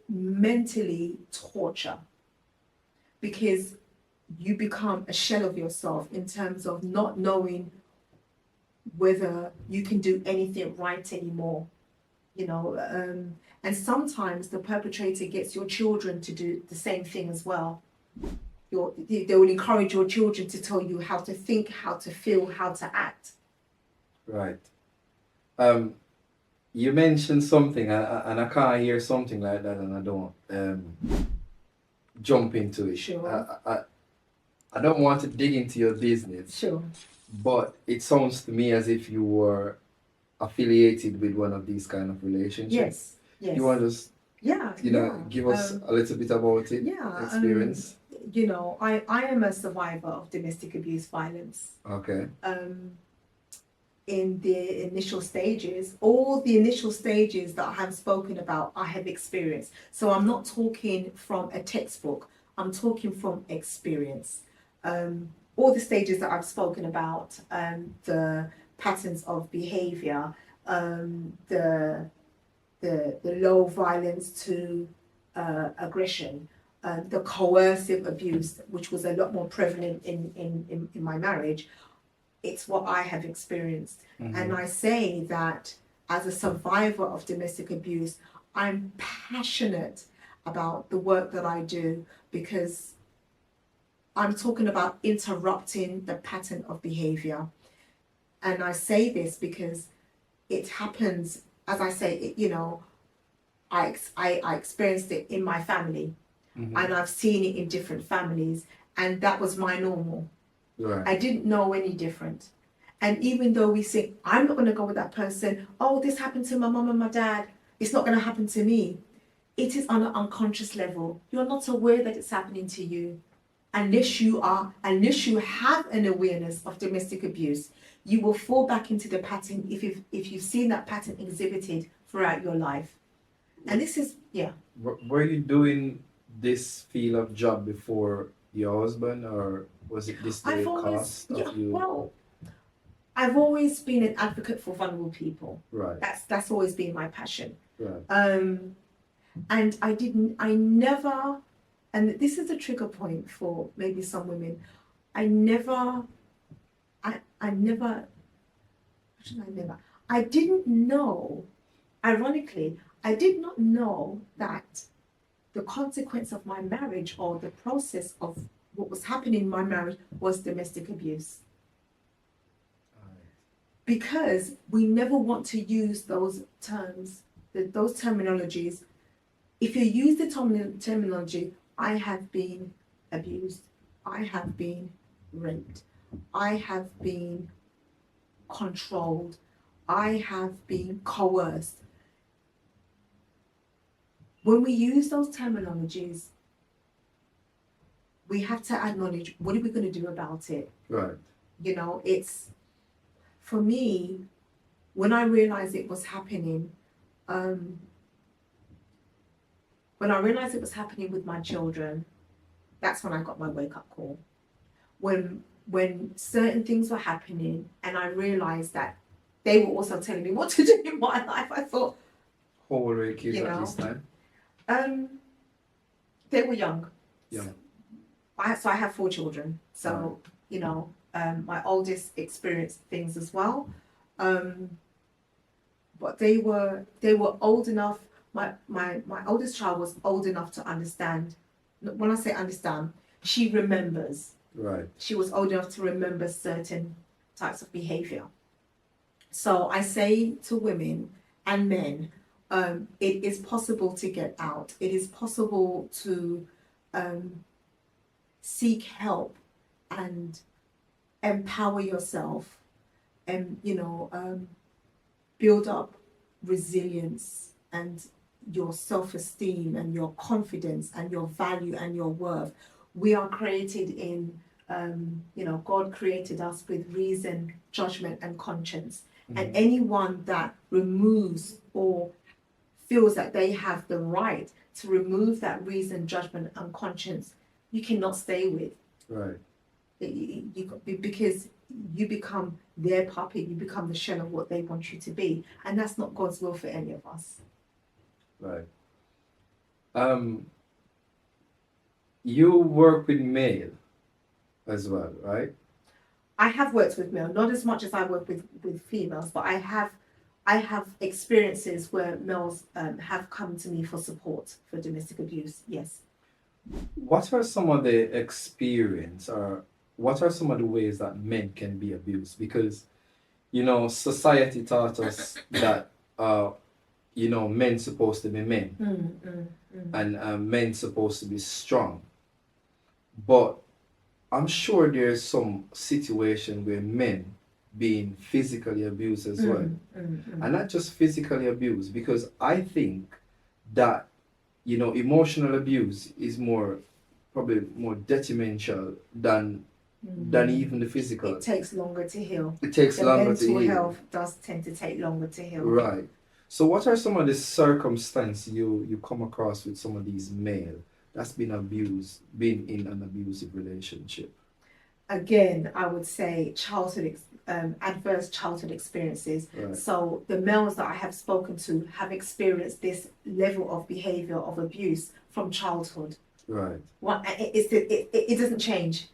mentally torture, because you become a shell of yourself in terms of not knowing whether you can do anything right anymore. And sometimes the perpetrator gets your children to do the same thing as well. They will encourage your children to tell you how to think, how to feel, how to act. Right. You mentioned something, and I can't hear something like that, and I don't jump into it. Sure. I don't want to dig into your business. Sure. But it sounds to me as if you were affiliated with one of these kind of relationships. Yes. You want to just, give us a little bit about it? Yeah. Experience. I am a survivor of domestic abuse violence. Okay. In the initial stages, all the initial stages that I have spoken about, I have experienced. So I'm not talking from a textbook, I'm talking from experience. All the stages that I've spoken about, the patterns of behavior, the low violence to aggression, the coercive abuse, which was a lot more prevalent in my marriage. It's what I have experienced. And I say that as a survivor of domestic abuse, I'm passionate about the work that I do, because I'm talking about interrupting the pattern of behavior. And I say this because it happens, as I say, I experienced it in my family, and I've seen it in different families, and that was my normal. Right. I didn't know any different. And even though we say, I'm not going to go with that person, oh, this happened to my mom and my dad, it's not going to happen to me. It is on an unconscious level. You're not aware that it's happening to you. Unless you have an awareness of domestic abuse, you will fall back into the pattern if you've seen that pattern exhibited throughout your life. And this is, yeah. Were you doing this field of job before your husband, or was it this the cost of you? Well, I've always been an advocate for vulnerable people. Right. That's always been my passion. Right. And I never, and this is a trigger point for maybe some women, I didn't know, ironically, I did not know that the consequence of my marriage, or the process of what was happening in my marriage, was domestic abuse. Because we never want to use those terms, those terminologies. If you use the terminology, I have been abused, I have been raped, I have been controlled, I have been coerced. When we use those terminologies, we have to acknowledge, what are we going to do about it? Right. You know, it's, for me, when I realized it was happening, when I realized it was happening with my children, that's when I got my wake up call. When certain things were happening and I realized that they were also telling me what to do in my life, I thought, How old were your kids You at know. this time? they were young. Young. So I have 4 children. So, you know, my oldest experienced things as well. But they were old enough. My oldest child was old enough to understand. When I say understand, she remembers. Right. She was old enough to remember certain types of behavior. So I say to women and men, it is possible to get out. It is possible to seek help and empower yourself, and build up resilience and your self-esteem and your confidence and your value and your worth. We are created in God created us with reason, judgment and conscience. And anyone that removes or feels that they have the right to remove that reason, judgment and conscience, you cannot stay with. Right. Because you become their puppet, you become the shell of what they want you to be, and that's not God's will for any of us. Right. You work with male as well, right? I have worked with male, not as much as I work with females, but I have experiences where males have come to me for support for domestic abuse. Yes. What are some of the experience, or what are some of the ways that men can be abused? Because, society taught us that, men supposed to be men, and men supposed to be strong. But I'm sure there's some situation where men being physically abused as well. And not just physically abused, because I think that, emotional abuse is probably more detrimental than even the physical. It takes longer to heal. It takes longer to heal. Mental health does tend to take longer to heal. Right. So what are some of the circumstances you come across with some of these male that's been abused, been in an abusive relationship? Again, I would say adverse childhood experiences. Right. So the males that I have spoken to have experienced this level of behavior of abuse from childhood. Right. It doesn't change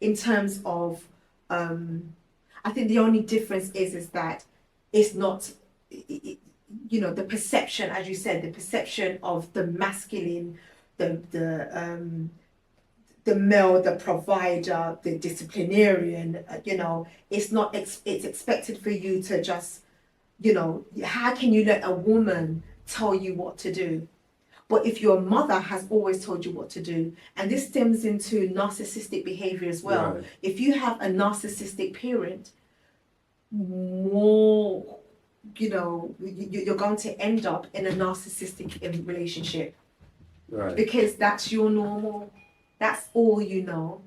in terms of. I think the only difference is that it's not. The perception, as you said, the perception of the masculine, the male, the provider, the disciplinarian, it's not, it's expected for you to just, how can you let a woman tell you what to do? But if your mother has always told you what to do, and this stems into narcissistic behavior as well. Right. If you have a narcissistic parent, more, you're going to end up in a narcissistic relationship. Right. Because that's your normal. That's all you know,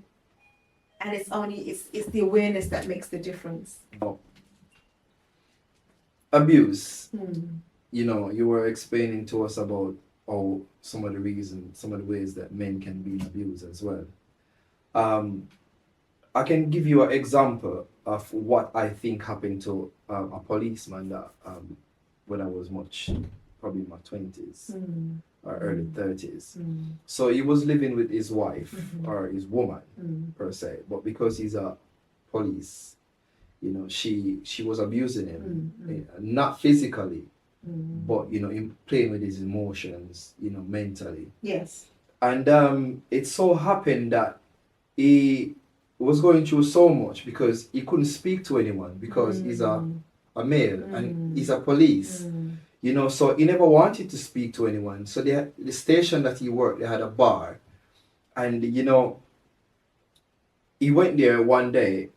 and it's the awareness that makes the difference. Abuse. You were explaining to us about some of the ways that men can be abused as well. I can give you an example of what I think happened to a policeman that when I was probably in my 20s. Or early 30s. So he was living with his wife or his woman per se, but because he's a police, she was abusing him, not physically, but in playing with his emotions, mentally. Yes. And it so happened that he was going through so much because he couldn't speak to anyone because he's a male and he's a police. So he never wanted to speak to anyone. So the station that he worked, they had a bar. And, he went there one day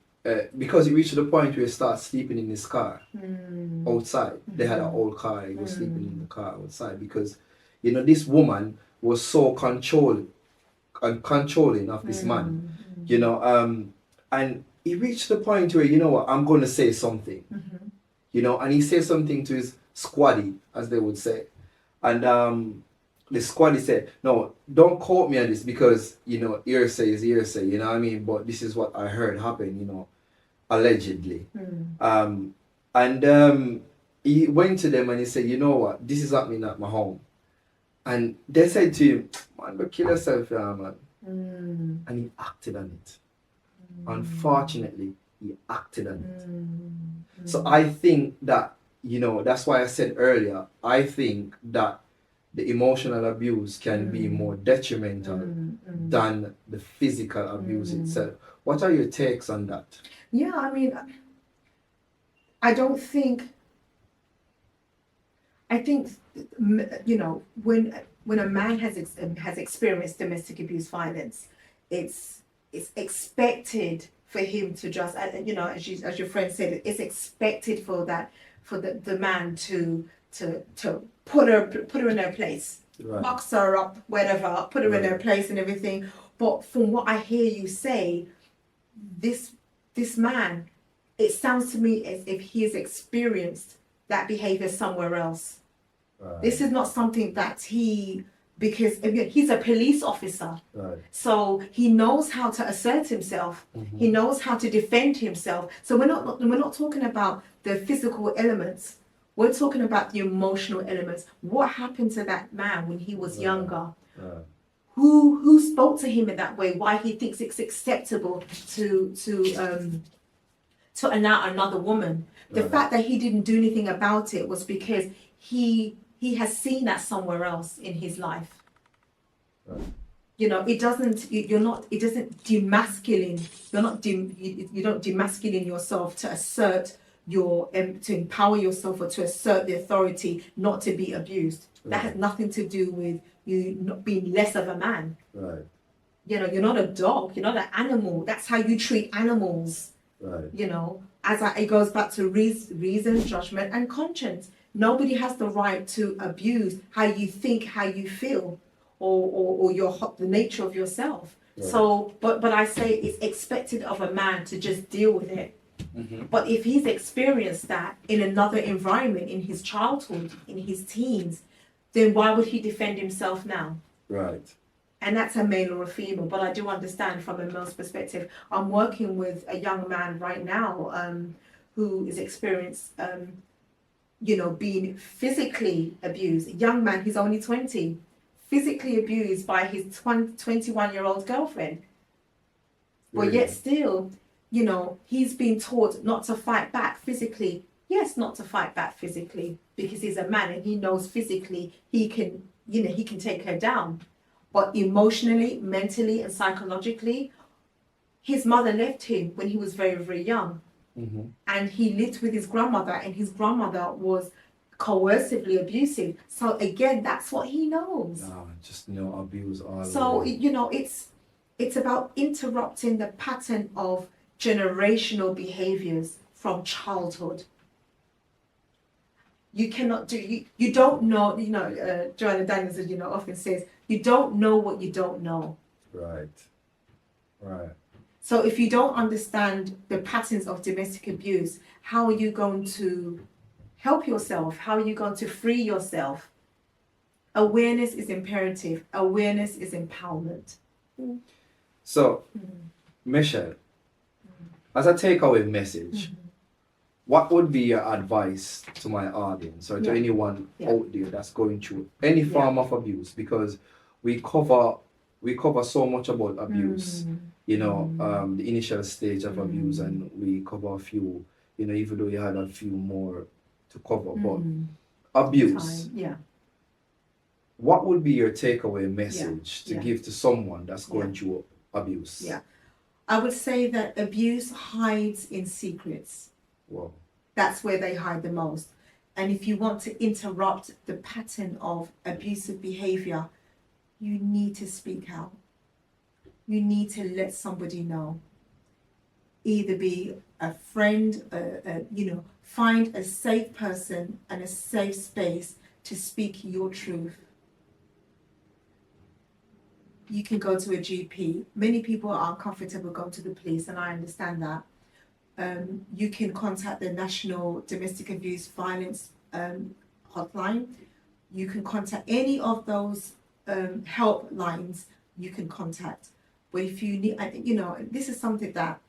because he reached the point where he started sleeping in his car outside. They had an old car. He was sleeping in the car outside because, this woman was so controlling and controlling of this man, you know, and he reached the point where, you know what, I'm going to say something, you know, and he said something to his squaddy, as they would say, and the squaddy said, no, don't quote me on this because, you know, hearsay is hearsay, you know what I mean, but this is what I heard happen, you know, allegedly. And he went to them and he said, you know what, this is happening at my home. And they said to him, man, but kill yourself, yeah, man. And he acted on it. Unfortunately, he acted on it. So I think that, you know, that's why I said earlier, I think that the emotional abuse can be more detrimental than the physical abuse itself. What are your takes on that? Yeah, I mean, I think, you know, when a man has experienced domestic abuse violence, it's expected for him to just, you know, as your friend said, it's expected for the man to put her in her place, Right. box her up, whatever, put her in her place and everything. But from what I hear you say, this man, it sounds to me as if he has experienced that behavior somewhere else. Right. This is not something that because again, he's a police officer, Right. so he knows how to assert himself. He knows how to defend himself. So we're not talking about the physical elements. We're talking about the emotional elements. What happened to that man when he was younger? Right. Who spoke to him in that way? Why he thinks it's acceptable to allow another woman? The fact that he didn't do anything about it was because he has seen that somewhere else in his life. Right. You know, it doesn't demasculine. You don't demasculine yourself to assert to empower yourself or to assert the authority not to be abused. That has nothing to do with you not being less of a man. Right. You know, you're not a dog. You're not an animal. That's how you treat animals. Right. You know, it goes back to reason, judgment, and conscience. Nobody has the right to abuse how you think, how you feel, or the nature of yourself. Right. So, but I say it's expected of a man to just deal with it. But if he's experienced that in another environment, in his childhood, in his teens, then why would he defend himself now? Right. And that's a male or a female, but I do understand from a male's perspective. I'm working with a young man right now who is experienced, you know, being physically abused. A young man, he's only 20, physically abused by his 21-year-old girlfriend. But yet still, you know, he's been taught not to fight back physically. Yes, not to fight back physically, because he's a man and he knows physically he can take her down. But emotionally, mentally, and psychologically, his mother left him when he was very, very young. And he lived with his grandmother, and his grandmother was coercively abusive. So again, that's what he knows. No, just, you know, abuse all. So, you know, it's about interrupting the pattern of generational behaviors from childhood. You cannot do, you don't know, you know, Joanna Daniels, you know, often says, you don't know what you don't know. Right. Right. So if you don't understand the patterns of domestic abuse, how are you going to help yourself? How are you going to free yourself? Awareness is imperative. Awareness is empowerment. So, Michelle, as a takeaway message, what would be your advice to my audience or to anyone out there that's going through any form of abuse? Because we cover so much about abuse, you know, the initial stage of abuse, and we cover a few, you know, even though you had a few more to cover, but abuse. What would be your takeaway message to give to someone that's going through abuse? Yeah, I would say that abuse hides in secrets. Wow. That's where they hide the most. And if you want to interrupt the pattern of abusive behavior, you need to speak out. You need to let somebody know. Either be a friend, you know, find a safe person and a safe space to speak your truth. you can go to a GP. Many people are uncomfortable going to the police, and I understand that. You can contact the National Domestic Abuse Violence hotline. You can contact any of those helplines. You can contact. But if you need, this is something that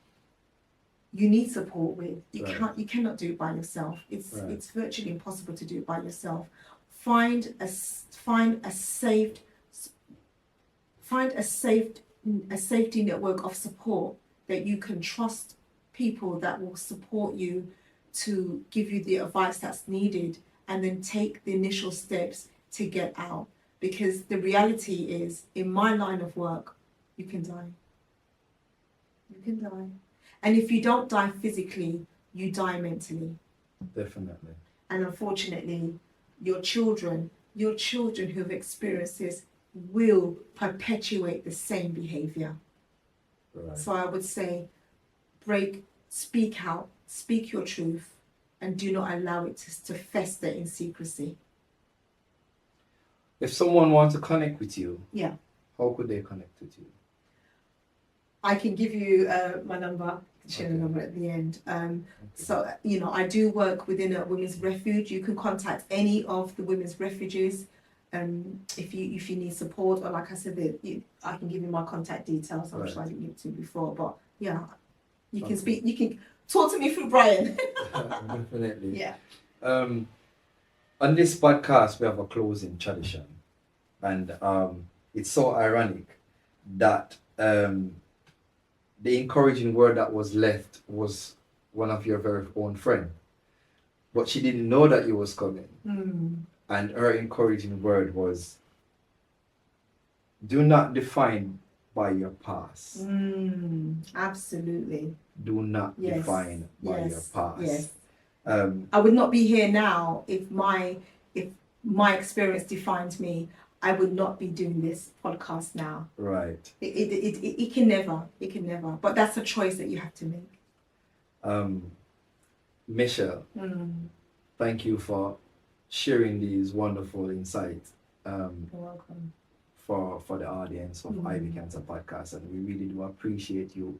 you need support with. You cannot do it by yourself. It's virtually impossible to do it by yourself. Find a safety network of support that you can trust, people that will support you to give you the advice that's needed, and then take the initial steps to get out. Because the reality is, in my line of work, you can die. You can die. And if you don't die physically, you die mentally. Definitely. And unfortunately, your children who have experienced this will perpetuate the same behaviour. Right. So I would say, speak out, speak your truth, and do not allow it to fester in secrecy. If someone wants to connect with you, Yeah, how could they connect with you? I can give you my number, share the number at the end. So, I do work within a women's refuge. You can contact any of the women's refuges if you need support, or like I said, I can give you my contact details. I'm sure I didn't give it to you before, but yeah, you can speak. You can talk to me through Brian. Definitely. Yeah. On this podcast, we have a closing tradition, and it's so ironic that the encouraging word that was left was one of your very own friend, but she didn't know that you was coming. And her encouraging word was, do not define by your past. Absolutely. Do not define by your past. Yes. I would not be here now if my experience defined me. I would not be doing this podcast now. Right. It can never. But that's a choice that you have to make. Michelle, thank you for sharing these wonderful insights. You're welcome. For the audience of Ivy Cancer Podcast, and we really do appreciate you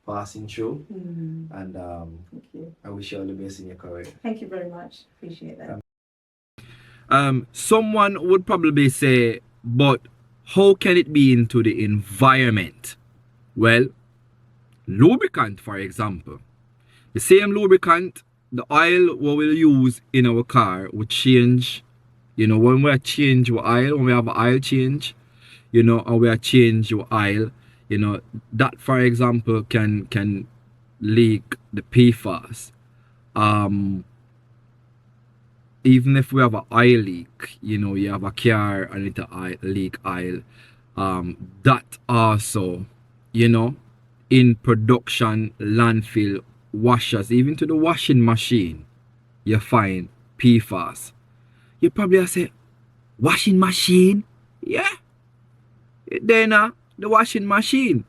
passing through. And Thank you. I wish you all the best in your career. Thank you very much. Appreciate that. Someone would probably say, but how can it be into the environment? Well, lubricant, for example. The same lubricant, the oil we will use in our car would change. When we change our oil, when we have an oil change, and we change your oil, that, for example, can leak the PFAS. Even if we have an oil leak, you have a car and it leak oil, that also, in production, landfill, washers, even to the washing machine, you find PFAS. You probably say, washing machine? Yeah. Then the washing machine.